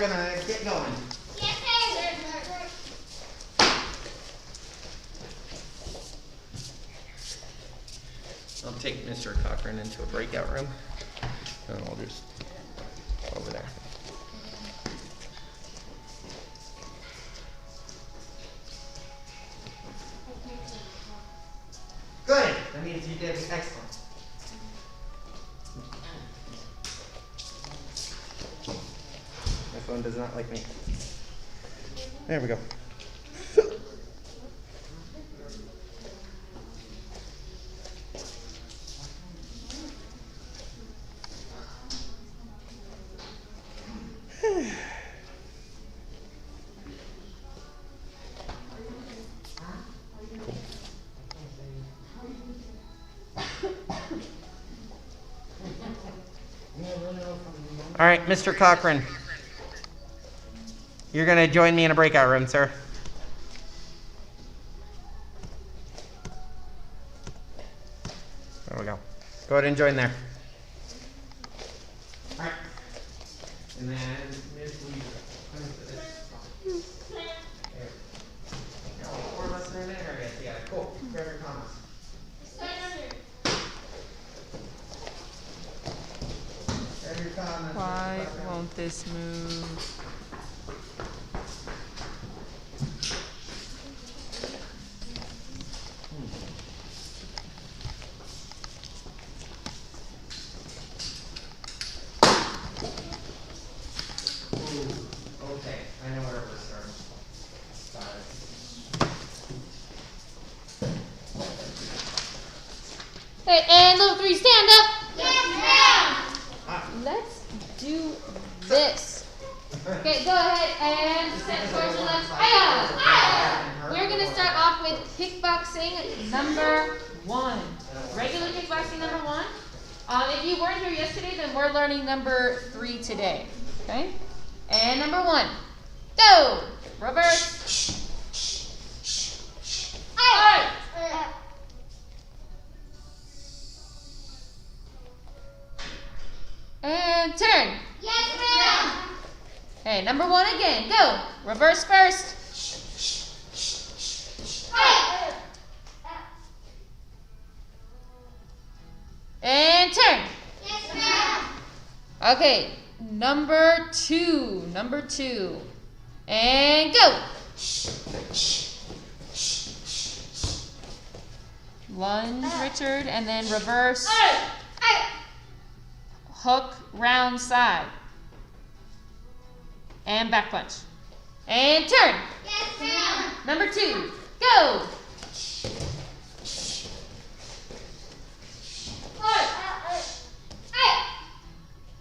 gonna get going. Yes, sir. I'll take Mr. Cochran into a breakout room, and I'll just over there. Good. That means you did excellent. My phone does not like me. There we go. All right, Mr. Cochran, you're going to join me in a breakout room, sir. There we go. Go ahead and join there. All right. And then Ms. Lee. All 4 of us are in the area together. Cool. Grab your comments. Why won't this move? Okay, I know where we're starting. Got it. Okay, and little 3, stand up. Yes, ma'am. Let's do this. Okay, go ahead and step towards the left. Hiya! We're going to start off with kickboxing number 1. Regular kickboxing number 1. If you weren't here yesterday, then we're learning number 3 today. Okay? And number 1. Go! Reverse. Hi! And turn. Yes, ma'am. Okay, number 1 again. Go. Reverse first. And turn. Yes, ma'am. Okay, number 2. Number 2. And go. Lunge, Richard, and then reverse. Hook, round side. And back punch. And turn. Yes, ma'am. Number 2. Go.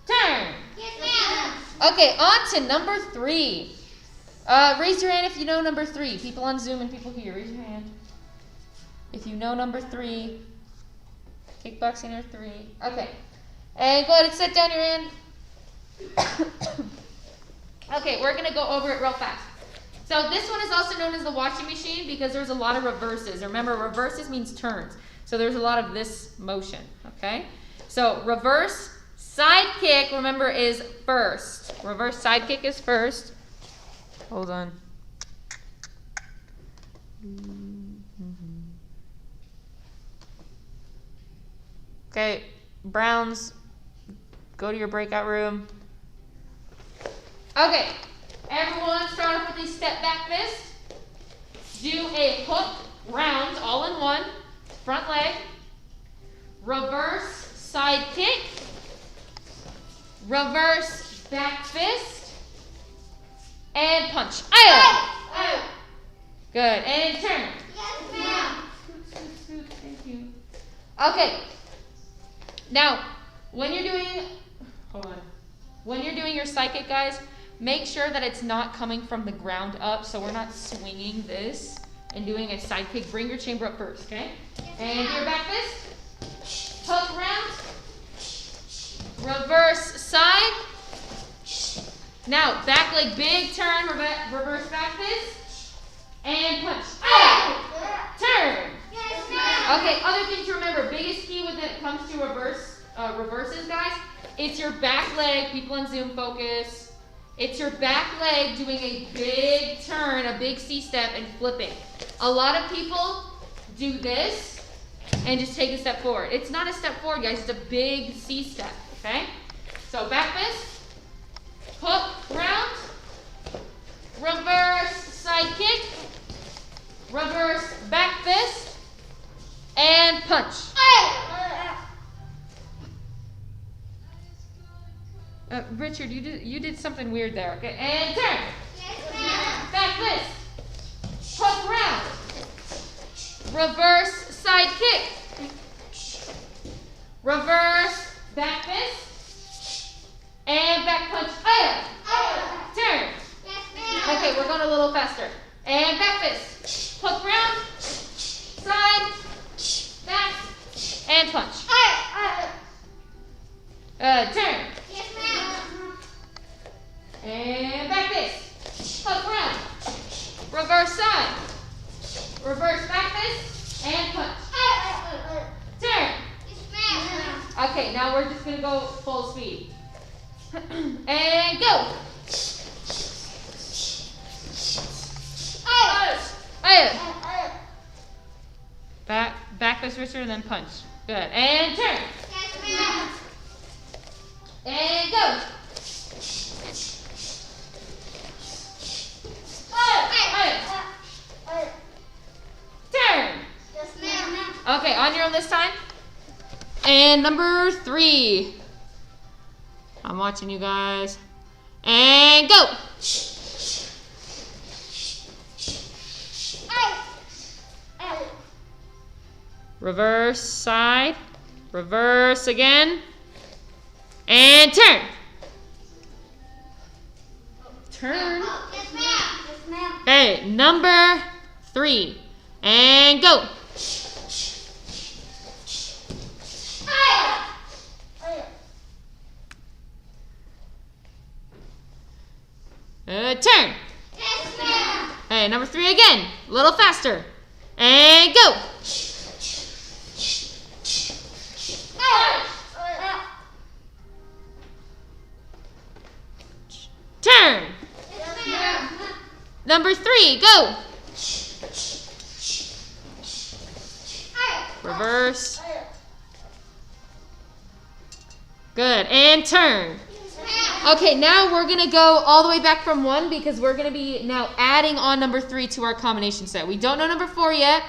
Turn. Yes, ma'am. Okay, on to number 3. Raise your hand if you know number 3. People on Zoom and people here, raise your hand. If you know number 3. Kickboxing or 3. Okay. And go ahead and set down your hand. Okay, we're going to go over it real fast. So this one is also known as the washing machine because there's a lot of reverses. Remember, reverses means turns. So there's a lot of this motion, okay? So reverse side kick, remember, is first. Reverse side kick is first. Hold on. Okay, Browns, go to your breakout room. Okay, everyone start off with a step back fist. Do a hook round all in one, front leg. Reverse side kick. Reverse back fist. And punch. Aye. Good, and turn. Yes, ma'am. Thank you. Okay. Now, when you're doing, when you're doing your side kick, guys, make sure that it's not coming from the ground up, so we're not swinging this and doing a side kick. Bring your chamber up first, okay? And do your back fist. Hook round. Reverse side. Now, back leg big turn, reverse back fist. And punch. Turn. Yes, ma'am. Okay, other thing to remember, biggest key when it comes to reverses, guys, it's your back leg. People on Zoom focus. It's your back leg doing a big turn, a big C-step, and flipping. A lot of people do this and just take a step forward. It's not a step forward, guys. It's a big C-step, okay? So back fist, hook, round, reverse side kick, reverse back fist, and punch. Richard, you did something weird there. Okay, and turn. Back fist. Hook round. Reverse side kick. Reverse back fist. And back punch. Turn. Okay, we're going a little faster. And back fist. Hook round. Side. Back. And punch. Turn. And back fist. Hook round. Reverse side. Reverse back fist. And punch. Turn. Okay, now we're just going to go full speed. And go. Back fist, Richard, and then punch. Good. And turn. And go. Turn. Okay, on your own this time. And number 3. I'm watching you guys. And go. Reverse side. Reverse again. And turn. Turn. Okay, number 3. And go. Turn. Hey, number 3 again. A little faster. And go. Turn. Number 3, go. Reverse. Good. And turn. Okay, now we're going to go all the way back from 1 because we're going to be now adding on number 3 to our combination set. We don't know number 4 yet,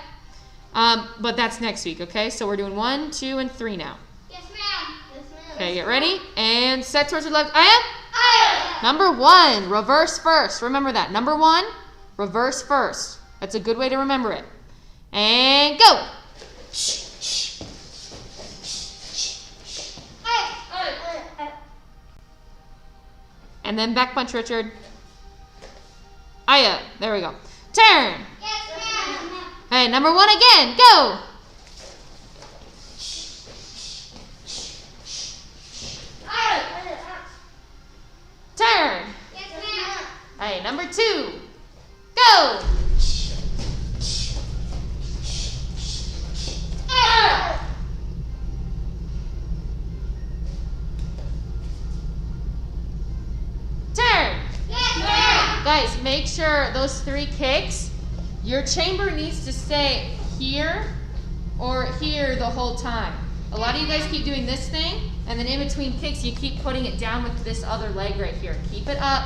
but that's next week, okay? So we're doing 1, 2, and 3 now. Yes, ma'am. Okay, get ready. And set towards your left. Number 1, reverse first. Remember that. Number 1, reverse first. That's a good way to remember it. And go. And then back punch, Richard. There we go. Turn. Yes, ma'am. Hey, number 1 again. Go. Turn. Yes, ma'am. Hey, number 2. Go. Turn. Yes, ma'am. Guys, make sure those 3 kicks, your chamber needs to stay here or here the whole time. A lot of you guys keep doing this thing, and then in between kicks, you keep putting it down with this other leg right here. Keep it up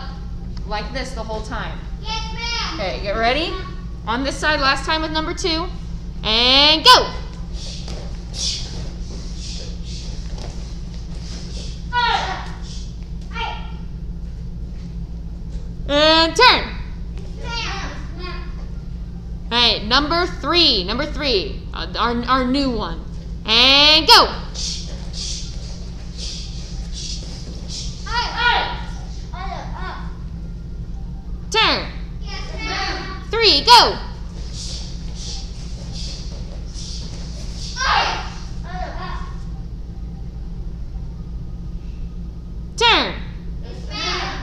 like this the whole time. Yes, ma'am. Okay, get ready. On this side, last time with number 2. And go. And turn. Hey, number 3. Number 3. Our new one. And go. Turn. 3, go. Turn.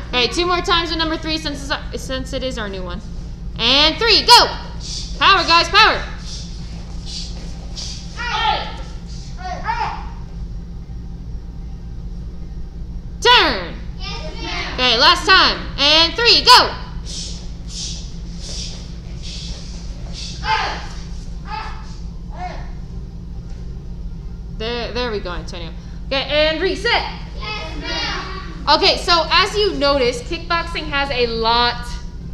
Okay, 2 more times with number 3 since it is our new one. And 3, go. Power, guys, power. Turn. Okay, Okay, last time. And 3, go. There we go, Antonio. Okay, and reset. Yes, ma'am. Okay, so as you notice, kickboxing has a lot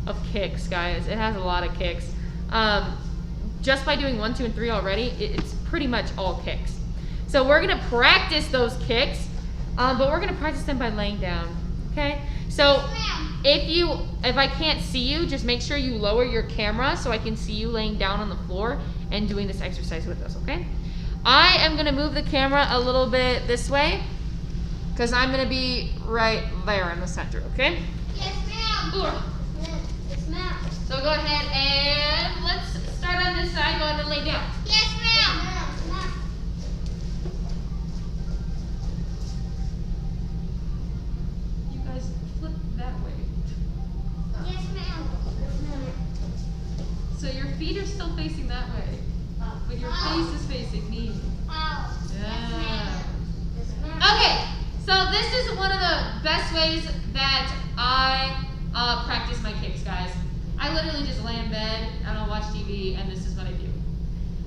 of kicks, guys. It has a lot of kicks. Just by doing 1, 2, and 3 already, it's pretty much all kicks. So we're gonna practice those kicks, but we're gonna practice them by laying down. Okay? So if I can't see you, just make sure you lower your camera so I can see you laying down on the floor and doing this exercise with us. Okay? I am gonna move the camera a little bit this way, because I'm going to be right there in the center, okay? Yes, ma'am. Yes, ma'am. So go ahead and let's start on this side. Go ahead and lay down. Yes, ma'am. You guys flip that way. Yes, ma'am. So your feet are still facing that way, but your face is facing me. Oh. Yeah. Yes, ma'am. Okay, so this is one of the best ways that I practice my kicks, guys. I literally just lay in bed, I don't watch TV, and this is what I do.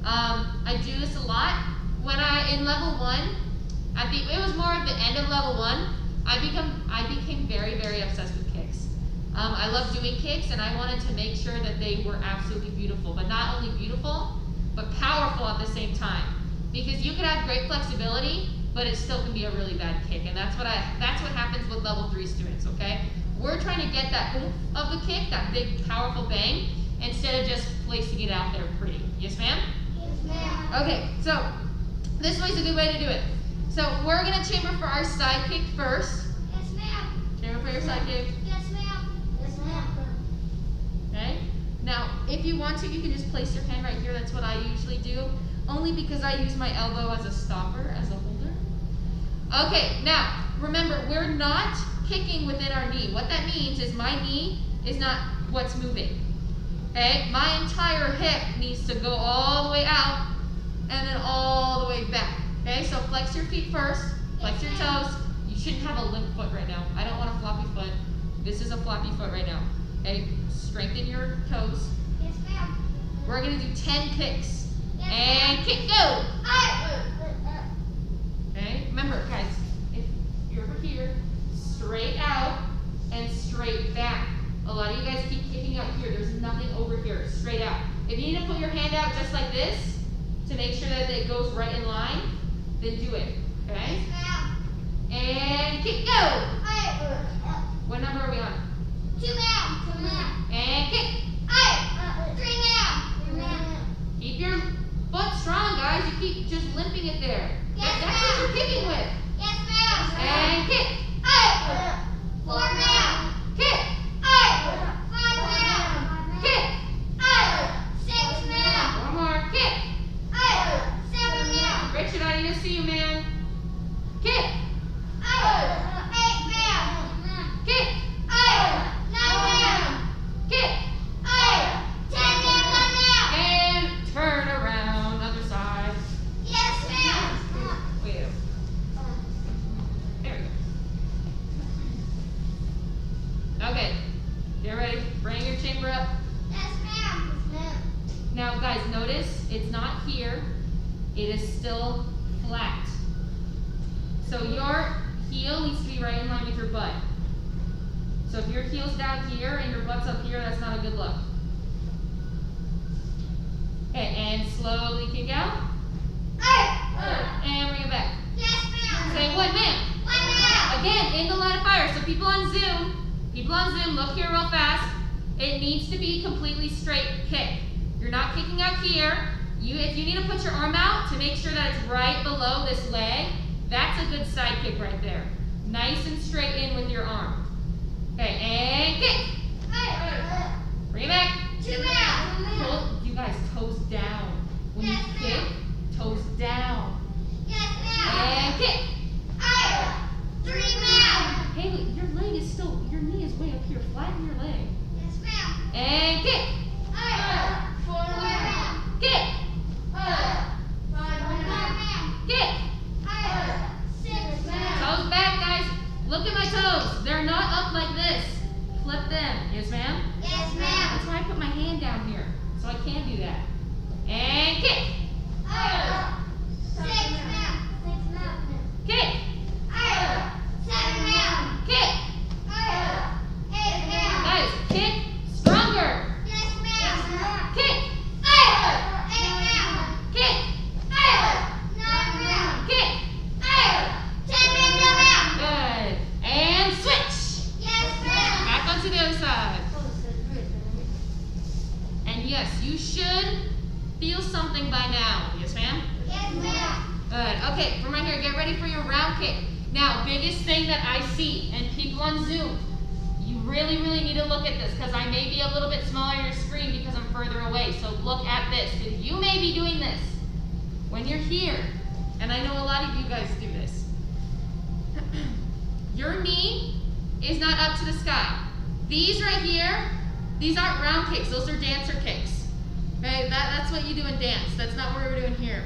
I do this a lot. When in level 1, it was more at the end of level 1, I became very, very obsessed with kicks. I love doing kicks, and I wanted to make sure that they were absolutely beautiful, but not only beautiful, but powerful at the same time. Because you could have great flexibility, but it still can be a really bad kick, and that's what happens with level 3 students. Okay, we're trying to get that oomph of the kick, that big powerful bang, instead of just placing it out there pretty. Yes, ma'am? Yes, ma'am. Okay, so this way's a good way to do it. So we're gonna chamber for our side kick first. Yes, ma'am. Chamber for your side kick. Yes, ma'am. Yes, ma'am. Okay. Now, if you want to, you can just place your hand right here. That's what I usually do, only because I use my elbow as a stopper, as a holder. Okay, now, remember, we're not kicking within our knee. What that means is my knee is not what's moving. Okay, my entire hip needs to go all the way out and then all the way back. Okay, so flex your feet first, flex your toes. You shouldn't have a limp foot right now. I don't want a floppy foot. This is a floppy foot right now. Okay, strengthen your toes. Yes, ma'am. We're gonna do 10 kicks. Yes, And kick, go! ma'am. Okay, remember guys, if you're over here, straight out and straight back. A lot of you guys keep kicking out here. There's nothing over here, straight out. If you need to put your hand out just like this to make sure that it goes right in line, then do it, okay? Yes, ma'am. And kick, go! What number are we on? 2, ma'am. 2, ma'am. And kick. 3, ma'am. 3, ma'am. Keep your foot strong, guys. You keep just limping it there. Yes, That's what you're kicking with. Yes, ma'am. And kick. 4, ma'am. Kick. 5, ma'am. Kick. 6, ma'am. One more. Kick. 7, ma'am. Richard, I need to see you, man. Kick. 8, ma'am. Kick. 9, ma'am. Kick. 10, ma'am. And turn around. Other side. Yes, ma'am. Wait. There we go. Okay. Get ready. Bring your chamber up. Yes, ma'am. Now, guys, notice it's not here. It is still flat. So your heel needs to be right in line with your butt. So if your heel's down here and your butt's up here, that's not a good look. Okay, and slowly kick out. And bring it back. Yes, ma'am. Say 1, ma'am. 1, ma'am. Again, in the line of fire. So people on Zoom, look here real fast. It needs to be completely straight kick. You're not kicking out here. If you need to put your arm out to make sure that it's right below this leg, that's a good side kick right there. Nice and straight in with your arm. Okay, and kick. Bring it back. 2, ma'am. You guys, toes down. When you Yes, kick, ma'am. toes down. Yes, ma'am. And kick. 3, ma'am. Haley, your knee is way up here. Flatten your leg. Yes, ma'am. And kick. 4, ma'am. Kick. 5, ma'am. Kick. 6, ma'am. Toes back, guys. Look at my toes. They're not up like this. Yes, ma'am? Yes, ma'am. That's why I put my hand down here, so I can do that. And kick. 6, ma'am. 6, ma'am. Kick. 7, ma'am. Kick. 8, ma'am. Guys, kick stronger. Yes, ma'am. Kick. 8, ma'am. Kick. 9, ma'am. Kick. 10, ma'am. Good. And switch. Yes, ma'am. Back onto the other side. And yes, you should feel something by now. Yes, ma'am? Yes, ma'am. Good. Okay, from right here, get ready for your round kick. Now, biggest thing that I see, and people on Zoom, you really, really need to look at this because I may be a little bit smaller on your screen because I'm further away. So look at this, because you may be doing this when you're here, and I know a lot of you guys do this. Your knee is not up to the sky. These right here, these aren't round kicks, those are dancer kicks. Okay, that's what you do in dance. That's not what we're doing here.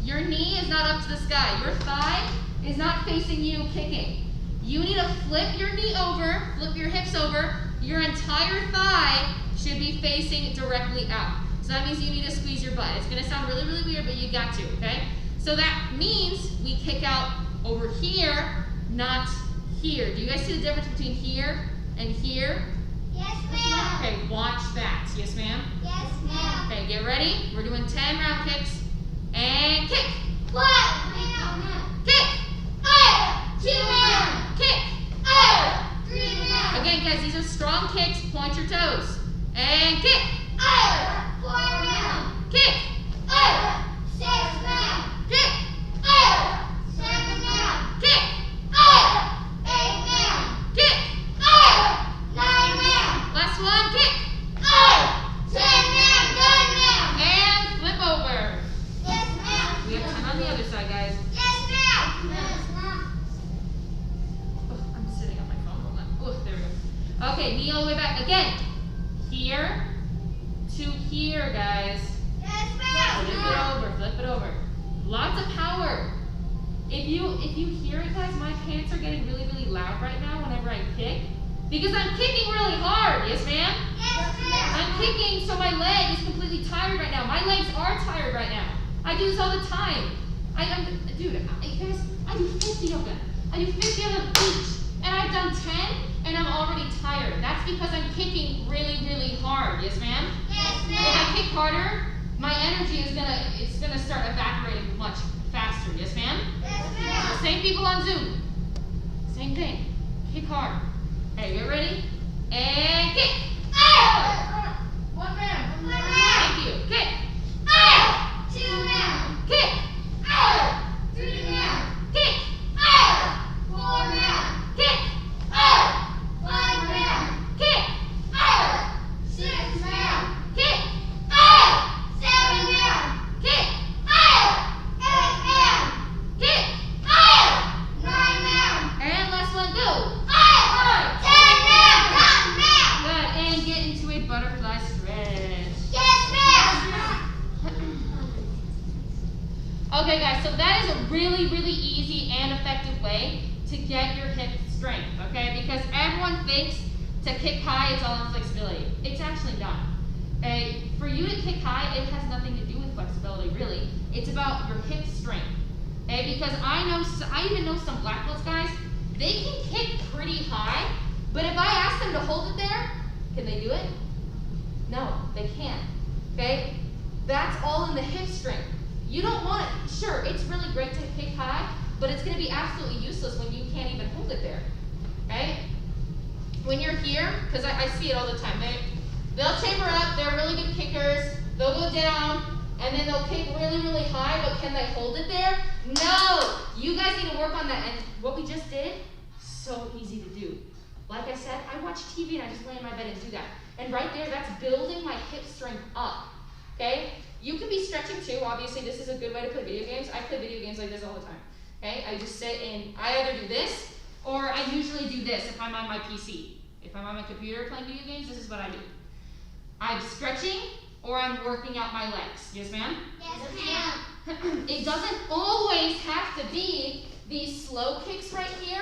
Your knee is not up to the sky. Your thigh is not facing you kicking. You need to flip your knee over, flip your hips over. Your entire thigh should be facing directly out. So that means you need to squeeze your butt. It's gonna sound really, really weird, but you got to, okay? So that means we kick out over here, not here. Do you guys see the difference between here and here? Yes, ma'am. Okay, watch that. Yes, ma'am? Yes, ma'am. Okay, get ready. We're doing 10 round kicks. And kick. 1, ma'am. Kick. 2, ma'am. Kick. 3, ma'am. Again, guys, these are strong kicks. Point your toes. And kick. 4, ma'am. Kick. 6, ma'am. Kick. 7, ma'am. Kick. 8, ma'am. Kick. 9, ma'am. Last one. Kick. 10, ma'am. 9, ma'am. And flip over. Yes, ma'am. We have 10 on the other side, guys. Yes, ma'am. Yes, ma'am. Oh, I'm sitting on my phone. Hold on. Oh, there we go. Okay, knee all the way back. Again. Here to here, guys. Yes, Flip ma'am. it over, flip it over. Lots of power. If you hear it, guys, my pants are getting really, really loud right now whenever I kick. Because I'm kicking really hard, yes ma'am? Yes, ma'am. I'm kicking so my leg is completely tired right now. My legs are tired right now. I do this all the time. Dude, guys, I do 50 of them. I do 50 of them each. And I've done 10 and I'm already tired. That's because I'm kicking really, really hard, yes ma'am? Yes, If I ma'am. kick harder, my energy is gonna start evaporating much faster. Yes, ma'am? Yes, ma'am. Same people on Zoom. Same thing. Kick hard. Okay, get ready? And kick. 1, ma'am. 1, ma'am. Thank you. Kick. 2, ma'am. Kick. 3, ma'am. Kick. 4, ma'am. Kick. 5, ma'am. Kick. 6, ma'am. Kick. 7, ma'am. Kick. 8, ma'am. Kick. 9, ma'am. And last one, go. 10, ma'am. Ma'am. Good. And get into a butterfly stretch. Yes, ma'am. Okay guys, so that is a really, really easy and effective way to get your hip strength, okay? Because everyone thinks to kick high, it's all in flexibility. It's actually not. Okay? For you to kick high, it has nothing to do with flexibility, really. It's about your hip strength. Okay? Because I even know some black belts guys, they can kick pretty high, but if I ask them to hold it there, can they do it? No, they can't. Okay? That's all in the hip strength. You don't want it. Sure, it's really great to kick high, but it's going to be absolutely useless when you can't even hold it there. Okay? When you're here, because I see it all the time, they'll chamber up, they're really good kickers, they'll go down, and then they'll kick really, really high, but can they hold it there? No! You guys need to work on that, and what we just did, so easy to do. Like I said, I watch TV and I just lay in my bed and do that. And right there, that's building my hip strength up. Okay? You can be stretching too. Obviously, this is a good way to play video games. I play video games like this all the time. Okay? I just sit and I either do this or I usually do this if I'm on my PC. If I'm on my computer playing video games, this is what I do. I'm stretching or I'm working out my legs. Yes, ma'am? Yes, ma'am. It doesn't always have to be these slow kicks right here.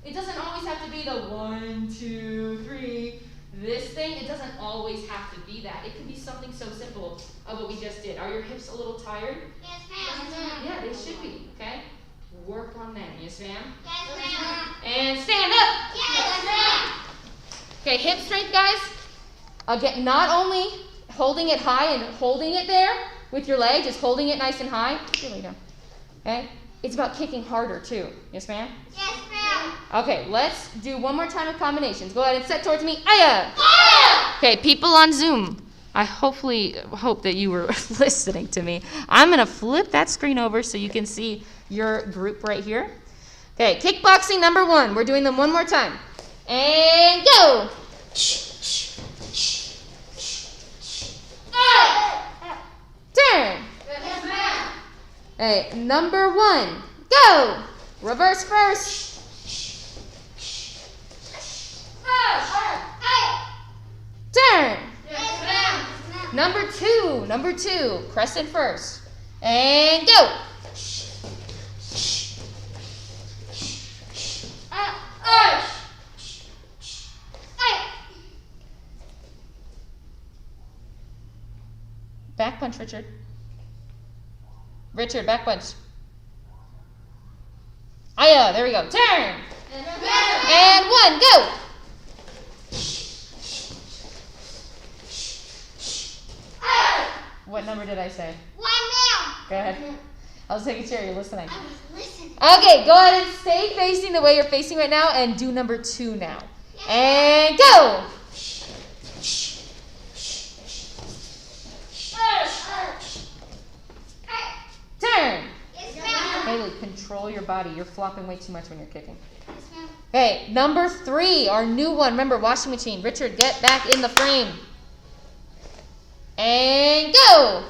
It doesn't always have to be the 1, 2, 3, This thing, it doesn't always have to be that. It can be something so simple of what we just did. Are your hips a little tired? Yes, ma'am. Yeah, they should be, okay? Work on them, yes ma'am? Yes, ma'am. And stand up. Yes, ma'am. Okay, hip strength, guys. Again, not only holding it high and holding it there with your leg, just holding it nice and high. Really don't. Okay? It's about kicking harder too. Yes, ma'am? Yes, ma'am. Okay, let's do one more time of combinations. Go ahead and set towards me. Aya! Yeah. Okay, people on Zoom, I hope that you were listening to me. I'm going to flip that screen over so you can see your group right here. Okay, kickboxing number 1. We're doing them one more time. And go! Turn! Yes, ma'am. Okay, number 1. Go! Reverse first. Turn! Yes, ma'am. Number two, crescent first. And go! Back punch, Richard. Richard, back punch. Aya, there we go. Turn! And 1, go! What number did I say? 1, ma'am. Go ahead. I was making sure you're listening. I was listening. Okay, go ahead and stay facing the way you're facing right now and do number 2 now. And go! Turn! Yes, ma'am. Haley, control your body. You're flopping way too much when you're kicking. Yes, ma'am. Okay, number 3, our new one. Remember, washing machine. Richard, get back in the frame. And go!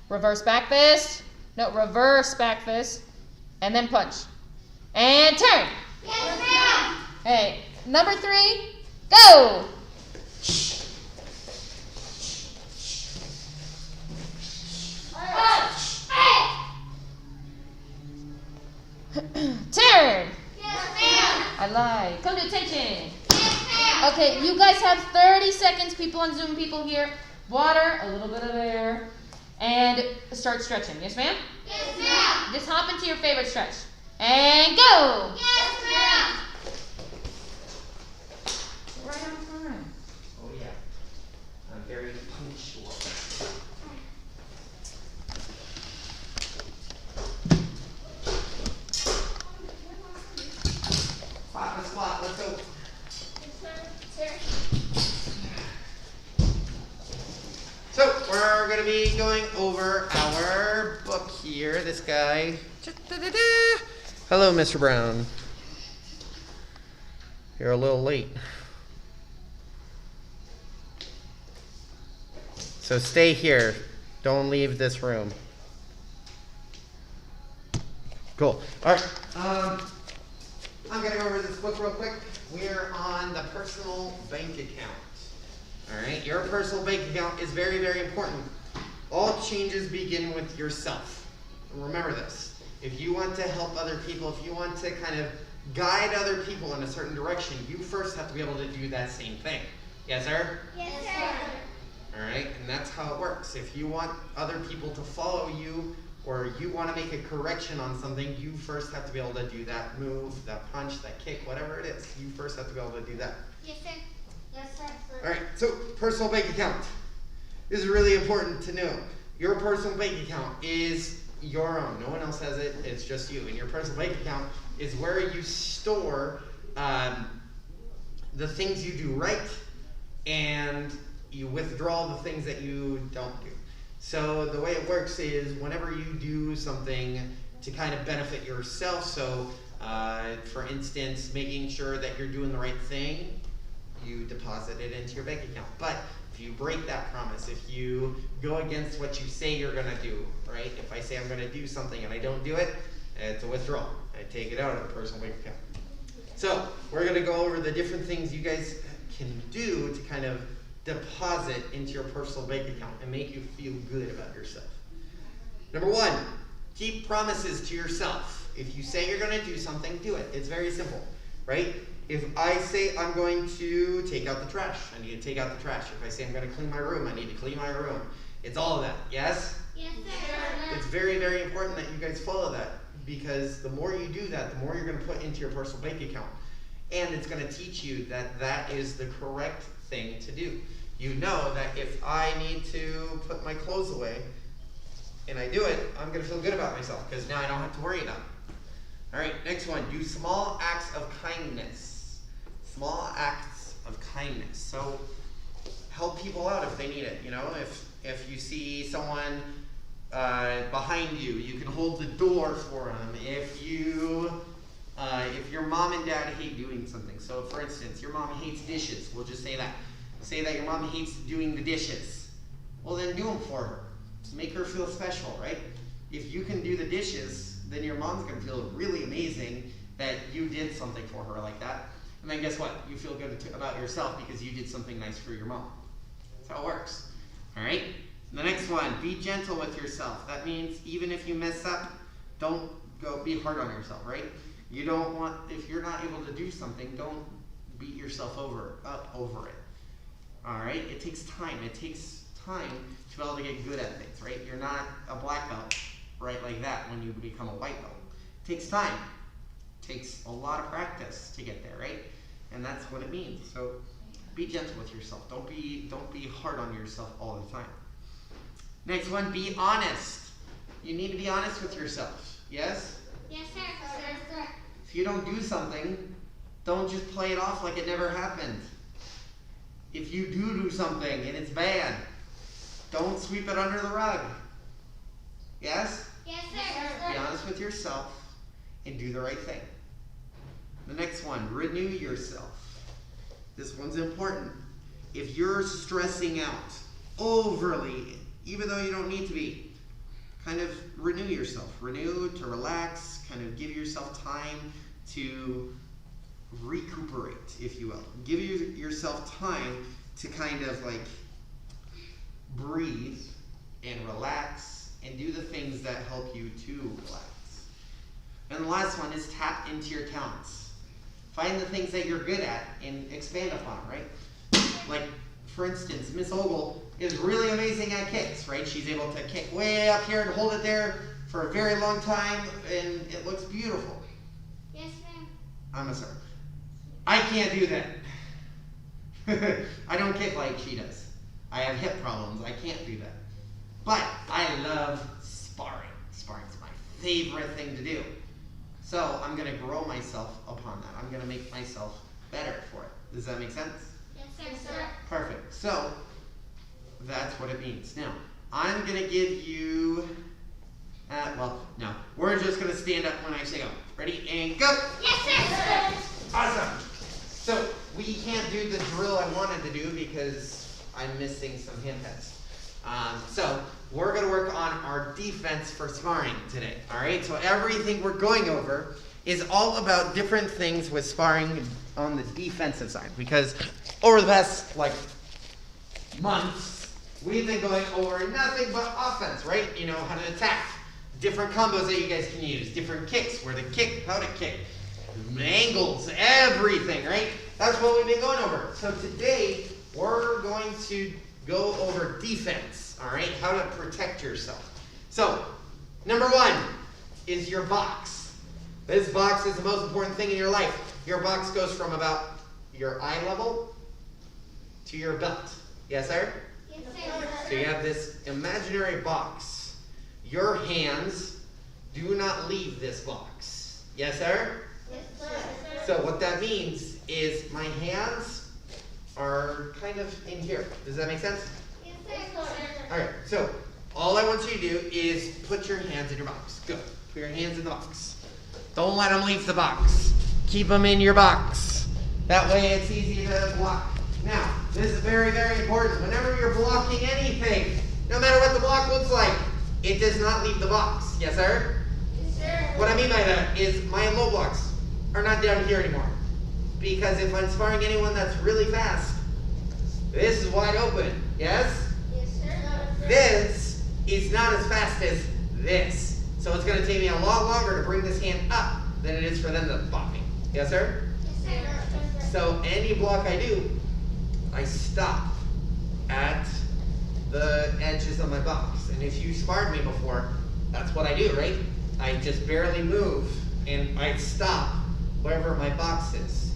Reverse back fist. No, reverse back fist. And then punch. And turn. Yes, ma'am. Hey, number 3, go! Turn. Yes, ma'am. I lied. Come to attention. Yes, ma'am. Okay, you guys have 30 seconds, people on Zoom, people here. Water, a little bit of air, and start stretching. Yes, ma'am? Yes, ma'am. Just hop into your favorite stretch. And go! Yes, ma'am. Right on time. Oh yeah. I'm very punctual. Squat, let's go. So we're gonna be going over our book here. This guy. Hello, Mr. Brown. You're a little late. So stay here. Don't leave this room. Cool. All right. I'm gonna go over this book real quick. We're on the personal bank account. All right. Your personal bank account is very, very important. All changes begin with yourself. Remember this. If you want to help other people, if you want to kind of guide other people in a certain direction, you first have to be able to do that same thing. Yes, sir? Yes, sir. All right, and that's how it works. If you want other people to follow you, or you want to make a correction on something, you first have to be able to do that move, that punch, that kick, whatever it is. You first have to be able to do that. Yes, sir. Yes, sir. All right, so personal bank account. This is really important to know. Your personal bank account is your own. No one else has it. It's just you. And your personal bank account is where you store the things you do right, and you withdraw the things that you don't do. So the way it works is whenever you do something to kind of benefit yourself, so for instance, making sure that you're doing the right thing, you deposit it into your bank account. But if you break that promise, if you go against what you say you're gonna do, right? If I say I'm gonna do something and I don't do it, it's a withdrawal. I take it out of the personal bank account. So we're gonna go over the different things you guys can do to kind of deposit into your personal bank account and make you feel good about yourself. Number 1, Keep promises to yourself. If you say you're going to do something, do it. It's very simple, right? If I say I'm going to take out the trash, I need to take out the trash. If I say I'm going to clean my room, I need to clean my room. It's all of that, yes? Yes, sir. It's very, very important that you guys follow that, because the more you do that, the more you're going to put into your personal bank account. And it's going to teach you that that is the correct thing to do. You know that if I need to put my clothes away and I do it, I'm going to feel good about myself because now I don't have to worry about it. All right, next one. Do small acts of kindness. Small acts of kindness. So help people out if they need it. You know, if you see someone behind you, you can hold the door for them. If your mom and dad hate doing something, so for instance, your mom hates dishes, we'll just say that. Say that your mom hates doing the dishes. Well, then do them for her. Make her feel special, right? If you can do the dishes, then your mom's gonna feel really amazing that you did something for her like that. And then guess what? You feel good about yourself because you did something nice for your mom. That's how it works. All right? The next one, be gentle with yourself. That means even if you mess up, don't go be hard on yourself, right? You don't want, if you're not able to do something, don't beat yourself up over it. All right? It takes time. It takes time to be able to get good at things, right? You're not a black belt, right, like that when you become a white belt. It takes time. It takes a lot of practice to get there, right? And that's what it means. So be gentle with yourself. Don't be hard on yourself all the time. Next one, be honest. You need to be honest with yourself. Yes? Yes, sir. Yes, sir. If you don't do something, don't just play it off like it never happened. If you do something and it's bad, don't sweep it under the rug. Yes? Yes, sir. Be honest with yourself and do the right thing. The next one, renew yourself. This one's important. If you're stressing out overly, even though you don't need to be, kind of renew yourself. Renew to relax, kind of give yourself time to recuperate, if you will. Give yourself time to kind of like breathe and relax and do the things that help you to relax. And the last one is tap into your talents. Find the things that you're good at and expand upon, right? Like, for instance, Miss Ogle is really amazing at kicks, right? She's able to kick way up here and hold it there for a very long time, and it looks beautiful. Yes, ma'am. I'm a sir. I can't do that. I don't kick like she does. I have hip problems. I can't do that. But I love sparring. Sparring's my favorite thing to do. So I'm going to grow myself upon that. I'm going to make myself better for it. Does that make sense? Yes, sir. Perfect. So that's what it means. Now, I'm going to give you, no. We're just going to stand up when I say go. Ready? And go! Yes, sir. Awesome. So we can't do the drill I wanted to do because I'm missing some hand pads. So we're going to work on our defense for sparring today. All right? So everything we're going over is all about different things with sparring on the defensive side, because over the past months we've been going over nothing but offense, right? You know, how to attack, different combos that you guys can use, different kicks, where to kick, how to kick, angles, everything, right? That's what we've been going over. So today we're going to go over defense, all right? How to protect yourself. So number one is your box. This box is the most important thing in your life. Your box goes from about your eye level to your belt. Yes, sir? Yes, sir. So you have this imaginary box. Your hands do not leave this box. Yes, sir? Yes, sir. So what that means is my hands are kind of in here. Does that make sense? Yes, sir. All right, so all I want you to do is put your hands in your box. Go. Put your hands in the box. Don't let them leave the box. Keep them in your box. That way it's easy to block. Now, this is very, very important. Whenever you're blocking anything, no matter what the block looks like, it does not leave the box. Yes, sir? Yes, sir. What I mean by that is my low blocks are not down here anymore. Because if I'm sparring anyone that's really fast, this is wide open. Yes? Yes, sir. This is not as fast as this. So it's going to take me a lot longer to bring this hand up than it is for them to block me. Yes, sir? Yes, sir. So any block I do, I stop at the edges of my box. And if you sparred me before, that's what I do, right? I just barely move and I stop wherever my box is.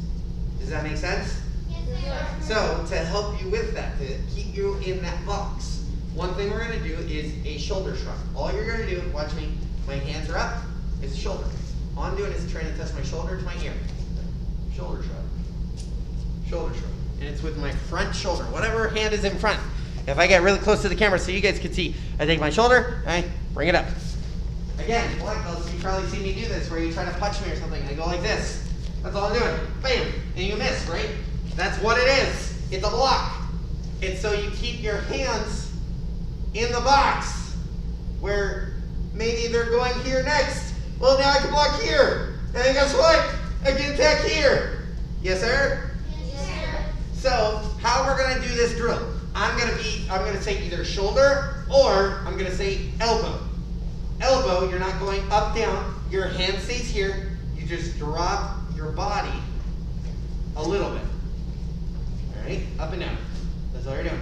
Does that make sense? Yes, sir. So to help you with that, to keep you in that box, one thing we're going to do is a shoulder shrug. All you're going to do, watch me, my hands are up, it's shoulder. All I'm doing is trying to touch my shoulder to my ear. Shoulder shrug. Shoulder shrug. And it's with my front shoulder, whatever hand is in front. If I get really close to the camera so you guys can see, I take my shoulder, I bring it up. Again, black belts, you probably see me do this where you try to punch me or something. I go like this. That's all I'm doing. Bam! And you miss, right? That's what it is. It's a block. It's so you keep your hands in the box where maybe they're going here next. Well, now I can block here. And then guess what? I can attack here. Yes, sir? Yes, sir. So, how we're going to do this drill? I'm going to say either shoulder or I'm going to say elbow. Elbow, you're not going up, down. Your hand stays here. You just drop your body a little bit. All right, up and down. That's all you're doing.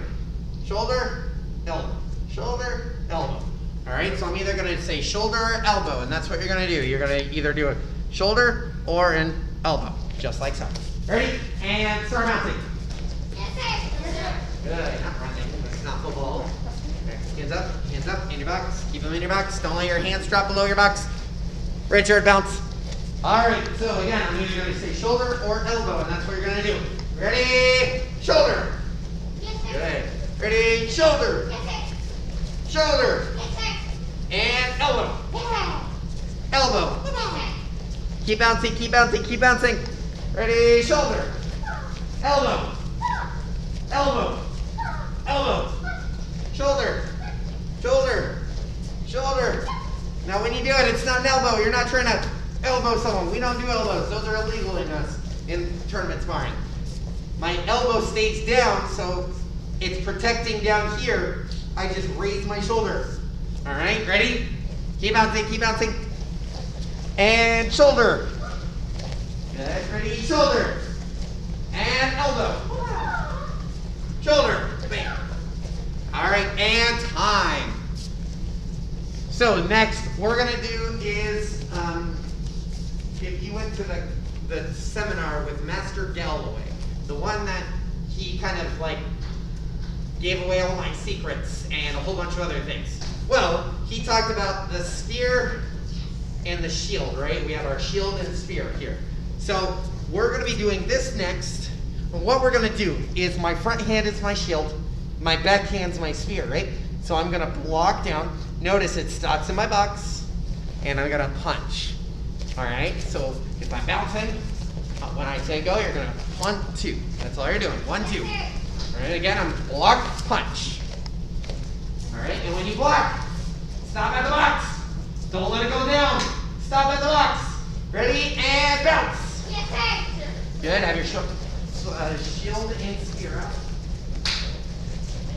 Shoulder, elbow. Shoulder, elbow. All right, so I'm either going to say shoulder or elbow, and that's what you're going to do. You're going to either do a shoulder or an elbow, just like so. Ready? And start mounting. Yes, sir. Yes, sir. Good, not running, that's not football. Okay. Hands up, in your box. Keep them in your box. Don't let your hands drop below your box. Richard, bounce. All right, so again, I'm either going to say shoulder or elbow, and that's what you're going to do. Ready? Shoulder. Yes, sir. Good. Ready? Shoulder. Yes, sir. Shoulder. Yes, sir. And elbow. Yes, Elbow. sir. Keep bouncing, keep bouncing, keep bouncing. Ready? Shoulder. Elbow. Elbow. Elbow. Shoulder. Shoulder. Shoulder. Now when you do it, it's not an elbow. You're not trying to elbow someone. We don't do elbows. Those are illegal in tournament sparring. My elbow stays down, so it's protecting down here. I just raise my shoulder. All right, ready? Keep bouncing, keep bouncing. And shoulder. Good, ready? Shoulder. And elbow. Shoulder. Bam. All right, and time. So next, what we're gonna do is, if you went to the seminar with Master Galloway, the one that he kind of like gave away all my secrets and a whole bunch of other things. Well, he talked about the spear and the shield, right? We have our shield and spear here. So we're gonna be doing this next. And what we're gonna do is my front hand is my shield, my back hand's my spear, right? So I'm gonna block down. Notice it stops in my box, and I'm gonna punch. All right, so if I'm bouncing, when I say go, you're gonna 1, 2. That's all you're doing, 1, 2. All right, again, I'm block, punch. All right, and when you block, stop at the box. Don't let it go down. Stop at the box. Ready, and bounce. Yes, sir. Good, have your shield and spear out.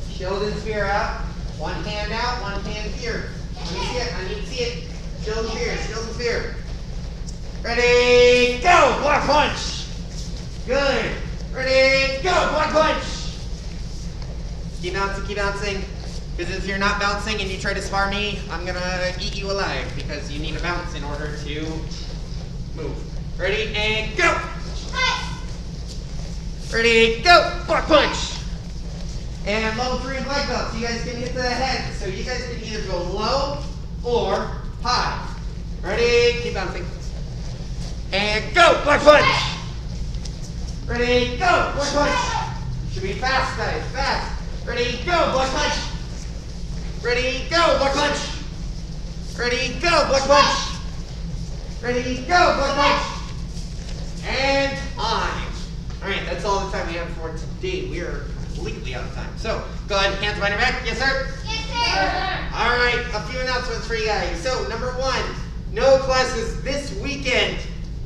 Shield and spear out. One hand out, one hand here. Let me see it, I need to see it. Shield and spear, shield and spear. Ready, go, block punch. Good. Ready, go, block punch. Keep bouncing, keep bouncing. Because if you're not bouncing and you try to spar me, I'm gonna eat you alive because you need to bounce in order to move. Ready, and go. Ready, go, block punch. And level 3 and black belts, you guys can hit the head. So you guys can either go low or high. Ready, keep bouncing. And go, black punch. Ready, go, black punch. Should be fast, guys, fast. Ready, go, black punch. Ready, go, black punch. Ready, go, black punch. Ready, go, black punch. And time. All right, that's all the time we have for today. We are completely out of time. So, go ahead, hands behind your back. Yes, sir? Yes, sir. All right, a few announcements for you guys. So, number 1, no classes this weekend.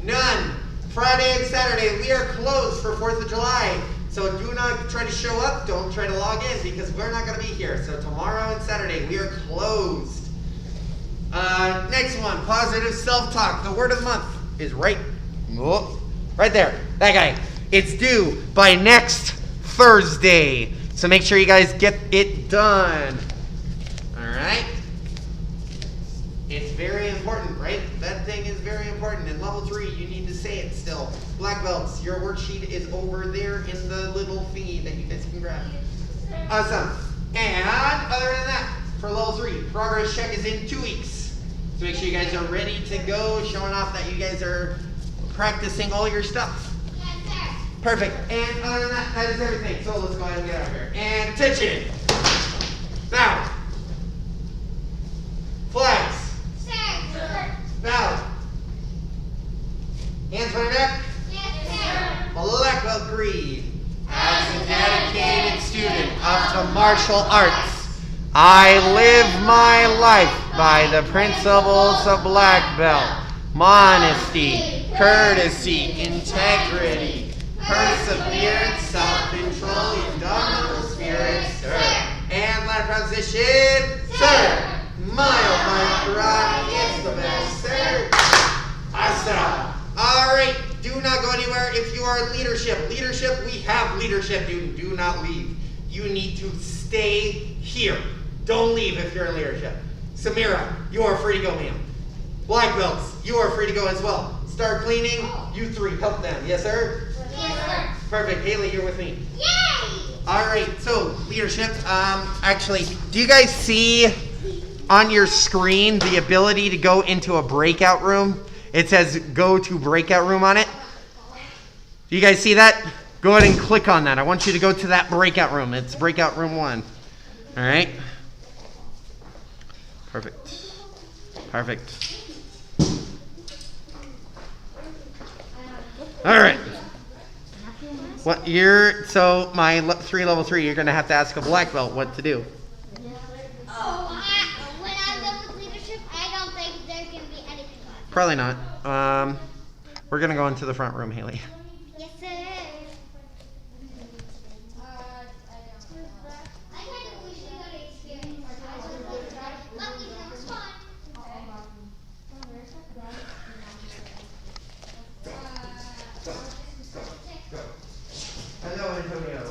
None. Friday and Saturday, we are closed for 4th of July. So do not try to show up. Don't try to log in because we're not going to be here. So tomorrow and Saturday, we are closed. Next one, positive self-talk. The word of the month is right there. That guy. It's due by next Thursday. So make sure you guys get it done. All right? It's very important, right? That thing is very important. In level 3, you need to say it still. Black belts, your worksheet is over there in the little thingy that you guys can grab. Awesome. And other than that, for level 3, progress check is in 2 weeks. So make sure you guys are ready to go, showing off that you guys are practicing all your stuff. Yes, sir. Perfect. And other than that, that is everything. So let's go ahead and get out of here. And attention. Now. Flags. Sir. Now. Hands on your neck. Yes, sir. Black belt green. As a dedicated student of the martial arts, I live my life by the principles of black belt. Modesty, courtesy, integrity, perseverance, self-control, indomitable spirit, sir. And last proposition, sir. My karate is the best, sir. Awesome. All right, do not go anywhere if you are in leadership. Leadership, we have leadership. Do not leave. You need to stay here. Don't leave if you're in leadership. Samira, you are free to go, ma'am. Black belts, you are free to go as well. Start cleaning. You 3, help them. Yes, sir? Yes, sir. Perfect. Haley, you're with me. Yay! All right, so leadership. Actually, do you guys see on your screen the ability to go into a breakout room? It says go to breakout room on it. Do you guys see that? Go ahead and click on that. I want you to go to that breakout room. It's breakout room 1. All right. Perfect. Perfect. All right. What you're so my level 3, you're gonna have to ask a black belt what to do. When I'm done with leadership, I don't think there's going to be anything left. Probably not. We're gonna go into the front room, Haley. Yes, sir. I kind of wish we got experience. But you know, it's fun. Hello, Antonio.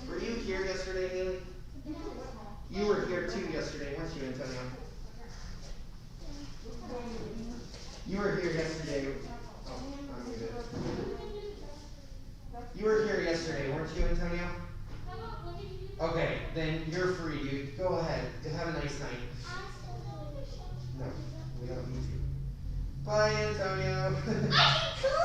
Were you here yesterday, Haley? You were here too yesterday, weren't you, Antonio? You were here yesterday. Oh, I'm muted. You were here yesterday, weren't you, Antonio? Okay, then you're free. You go ahead. Have a nice night. No, we don't need to. Bye, Antonio. I can cool